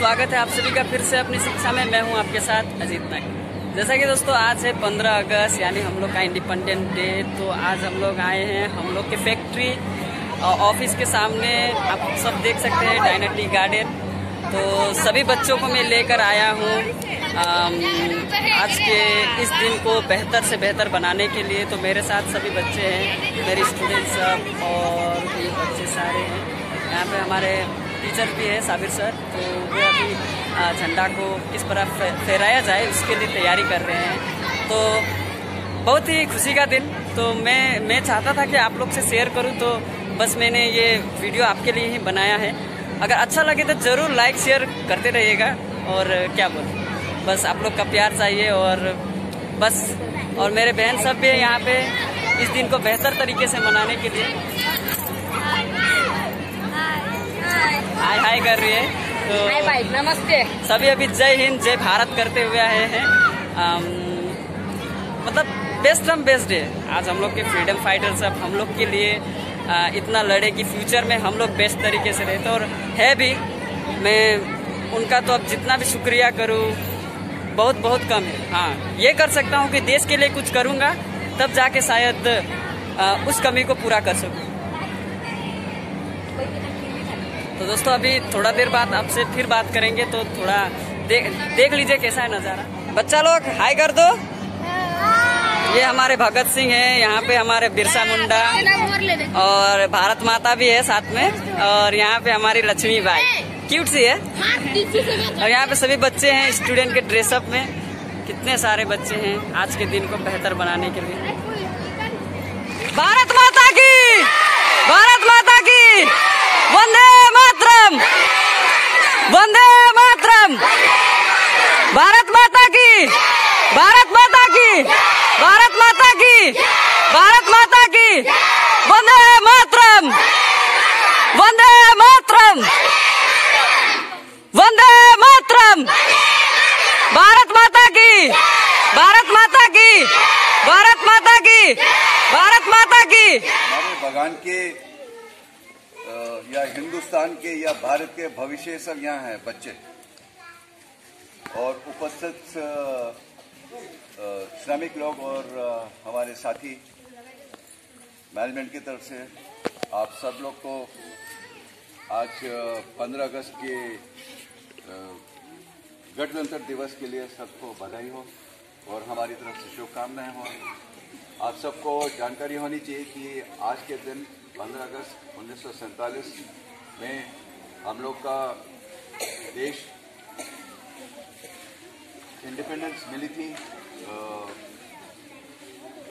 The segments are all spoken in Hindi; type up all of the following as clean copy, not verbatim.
स्वागत है आप सभी का फिर से अपनी शिक्षा में। मैं हूं आपके साथ अजीत नायक। जैसा कि दोस्तों आज है 15 अगस्त यानी हम लोग का इंडिपेंडेंस डे। तो आज हम लोग आए हैं हम लोग के फैक्ट्री ऑफिस के सामने। आप सब देख सकते हैं डायनेटी गार्डन। तो सभी बच्चों को मैं लेकर आया हूँ आज के इस दिन को बेहतर से बेहतर बनाने के लिए। तो मेरे साथ सभी बच्चे हैं, मेरे स्टूडेंट्स सब और भी बच्चे सारे हैं। यहाँ पे हमारे टीचर भी है साबिर सर। तो वो अभी झंडा को किस तरह फहराया जाए उसके लिए तैयारी कर रहे हैं। तो बहुत ही खुशी का दिन। तो मैं चाहता था कि आप लोग से शेयर करूं, तो बस मैंने ये वीडियो आपके लिए ही बनाया है। अगर अच्छा लगे तो ज़रूर लाइक शेयर करते रहिएगा। और क्या बोलूं, बस आप लोग का प्यार चाहिए और बस। और मेरे बहन सब भी यहाँ पे इस दिन को बेहतर तरीके से मनाने के लिए हाय कर रही है। तो हाय भाई, नमस्ते। सभी अभी जय हिंद जय भारत करते हुए आए हैं। मतलब बेस्ट है। आज हम लोग के फ्रीडम फाइटर्स अब हम लोग के लिए इतना लड़े कि फ्यूचर में हम लोग बेस्ट तरीके से रहते। और है भी, मैं उनका तो अब जितना भी शुक्रिया करूँ बहुत कम है। हाँ, ये कर सकता हूँ कि देश के लिए कुछ करूँगा, तब जाके शायद उस कमी को पूरा कर सकूँ। तो दोस्तों अभी थोड़ा देर बाद आपसे फिर बात करेंगे। तो थोड़ा देख लीजिए कैसा है नज़ारा। बच्चा लोग हाय कर दो। ये हमारे भगत सिंह है, यहाँ पे हमारे बिरसा मुंडा और भारत माता भी है साथ में। और यहाँ पे हमारी लक्ष्मी बाई क्यूट सी है। और यहाँ पे सभी बच्चे हैं स्टूडेंट के ड्रेसअप में। कितने सारे बच्चे हैं आज के दिन को बेहतर बनाने के लिए। भारत माता की, भारत माता की, वंदे मातरम, वंदे मातरम। भारत माता की, भारत माता की, भारत माता की, भारत माता की, वंदे मातरम, वंदे मातरम, वंदे मातरम। भारत माता की, भारत माता की, भारत माता की, भारत माता की। हमारे बगान के या हिंदुस्तान के या भारत के भविष्य सब यहाँ हैं बच्चे। और उपस्थित श्रमिक लोग और हमारे साथी मैनेजमेंट की तरफ से आप सब लोग को आज 15 अगस्त के गणतंत्र दिवस के लिए सबको बधाई हो और हमारी तरफ से शुभकामनाएं हो। आप सबको जानकारी होनी चाहिए कि आज के दिन 15 अगस्त 1947 में हम लोग का देश इंडिपेंडेंस मिली थी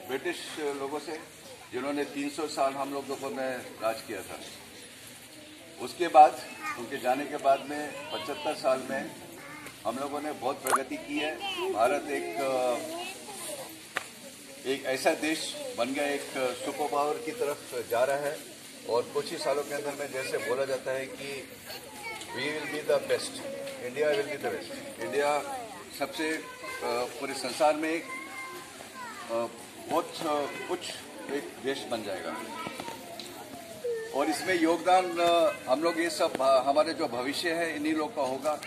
ब्रिटिश लोगों से, जिन्होंने 300 साल हम लोगों में राज किया था। उसके बाद उनके जाने के बाद में 75 साल में हम लोगों ने बहुत प्रगति की है। भारत एक ऐसा देश बन गया, एक सुपर पावर की तरफ जा रहा है। और कुछ ही सालों के अंदर में जैसे बोला जाता है कि we will be the best, India will be the best. India सबसे पूरे संसार में एक बहुत कुछ एक देश बन जाएगा। और इसमें योगदान हम लोग ये सब हमारे जो भविष्य है इन्हीं लोग का होगा,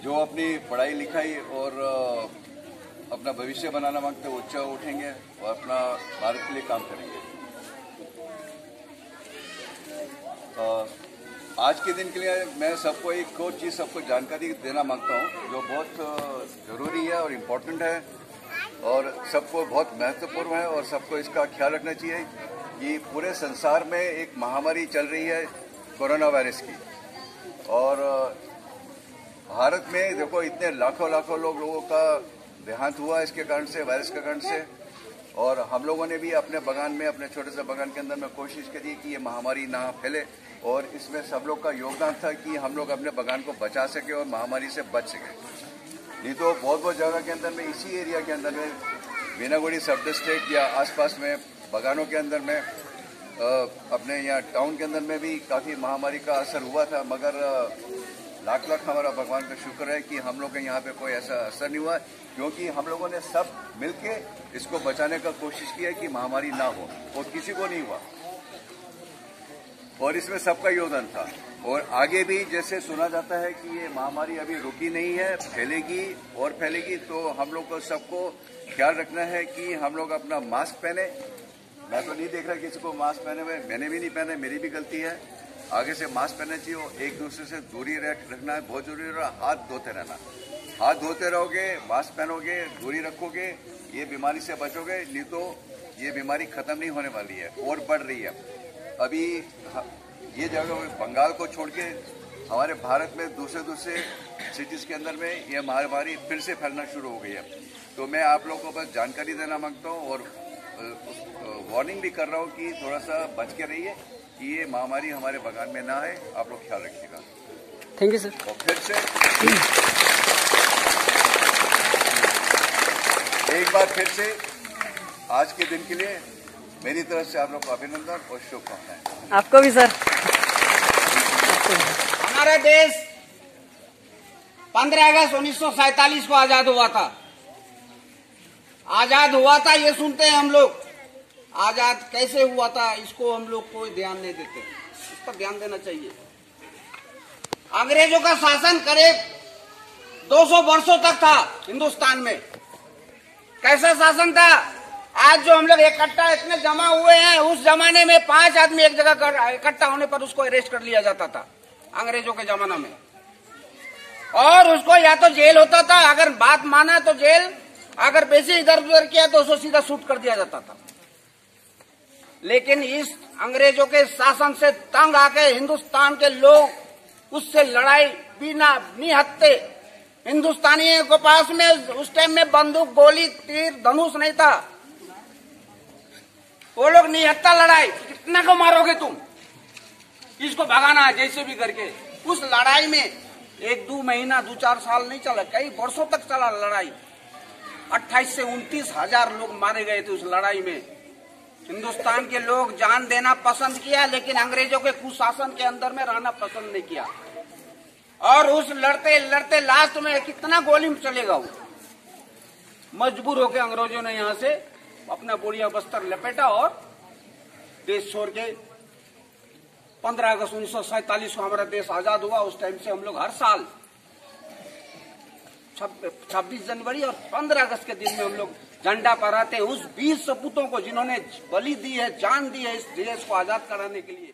जो अपनी पढ़ाई लिखाई और अपना भविष्य बनाना मांगते हैं, ऊंचा उठेंगे और अपना भारत के लिए काम करेंगे। आज के दिन के लिए मैं सबको एक और चीज़ सबको जानकारी देना मांगता हूँ जो बहुत ज़रूरी है और इम्पोर्टेंट है और सबको बहुत महत्वपूर्ण है। और सबको इसका ख्याल रखना चाहिए कि पूरे संसार में एक महामारी चल रही है कोरोना वायरस की। और भारत में देखो इतने लाखों लोगों का देहांत हुआ इसके कारण से, वायरस के कारण से। और हम लोगों ने भी अपने बगान में, अपने छोटे से बगान के अंदर में कोशिश करी कि ये महामारी ना फैले। और इसमें सब लोग का योगदान था कि हम लोग अपने बगान को बचा सके और महामारी से बच सके। नहीं तो बहुत जगह के अंदर में, इसी एरिया के अंदर में, मीनागुड़ी सब डिस्ट्रिक्ट या आसपास में बगानों के अंदर में, अपने यहाँ टाउन के अंदर में भी काफ़ी महामारी का असर हुआ था। मगर लाख हमारा भगवान का शुक्र है कि हम लोग के यहाँ पे कोई ऐसा असर नहीं हुआ, क्योंकि हम लोगों ने सब मिलके इसको बचाने का कोशिश की है कि महामारी ना हो और किसी को नहीं हुआ। और इसमें सबका योगदान था। और आगे भी जैसे सुना जाता है कि ये महामारी अभी रुकी नहीं है, फैलेगी और फैलेगी, तो हम लोग को सबको ख्याल रखना है कि हम लोग अपना मास्क पहने। मैं तो नहीं देख रहा किसी को मास्क पहने हुए, मैंने भी नहीं पहने, मेरी भी गलती है। आगे से मास्क पहनना चाहिए और एक दूसरे से दूरी रखना है, बहुत जरूरी है। हाथ धोते रहना, हाथ धोते रहोगे, मास्क पहनोगे, दूरी रखोगे, ये बीमारी से बचोगे। नहीं तो ये बीमारी खत्म नहीं होने वाली है और बढ़ रही है। अभी ये जगह बंगाल को छोड़ के हमारे भारत में दूसरे सिटीज के अंदर में ये महामारी फिर से फैलना शुरू हो गई है। तो मैं आप लोगों को बस जानकारी देना मांगता हूँ और वार्निंग भी कर रहा हूँ कि थोड़ा सा बच के रहिए कि ये महामारी हमारे बगान में ना आए। आप लोग ख्याल रखिएगा। Thank you sir. और फिर से एक बार फिर से आज के दिन के लिए मेरी तरफ से आप लोग को अभिनंदन और शुभकामनाएं। आपको भी सर। हमारा देश 15 अगस्त 1947 को आजाद हुआ था। आजाद हुआ था ये सुनते हैं हम लोग, आजाद कैसे हुआ था इसको हम लोग कोई ध्यान नहीं देते। इस पर ध्यान देना चाहिए। अंग्रेजों का शासन करीब 200 वर्षों तक था हिंदुस्तान में। कैसा शासन था? आज जो हम लोग इकट्ठा इतने जमा हुए हैं, उस जमाने में 5 आदमी एक जगह इकट्ठा होने पर उसको अरेस्ट कर लिया जाता था अंग्रेजों के जमाना में। और उसको या तो जेल होता था, अगर बात माना तो जेल, अगर बेसी इधर उधर किया तो उसको सीधा शूट कर दिया जाता था। लेकिन इस अंग्रेजों के शासन से तंग आके हिंदुस्तान के लोग उससे लड़ाई बिना निहत्ते, हिंदुस्तानियों के पास में उस टाइम में बंदूक, गोली, तीर, धनुष नहीं था। वो लोग निहत्ता लड़ाई, कितना को मारोगे तुम, इसको भगाना है जैसे भी करके। उस लड़ाई में 1-2 महीना 2-4 साल नहीं चला, कई वर्षों तक चला लड़ाई। 28 से 29 हजार लोग मारे गए थे उस लड़ाई में। हिंदुस्तान के लोग जान देना पसंद किया, लेकिन अंग्रेजों के कुशासन के अंदर में रहना पसंद नहीं किया। और उस लड़ते लड़ते लास्ट में कितना गोली चलेगा, वो मजबूर होकर अंग्रेजों ने यहाँ से अपना बोरिया बस्तर लपेटा और देश छोड़ के 15 अगस्त 1947 को हमारा देश आजाद हुआ। उस टाइम से हम लोग हर साल 26 जनवरी और 15 अगस्त के दिन में हम लोग झंडा फहराते हैं उस 20 सपूतों को जिन्होंने बलि दी है, जान दी है इस देश को आजाद कराने के लिए।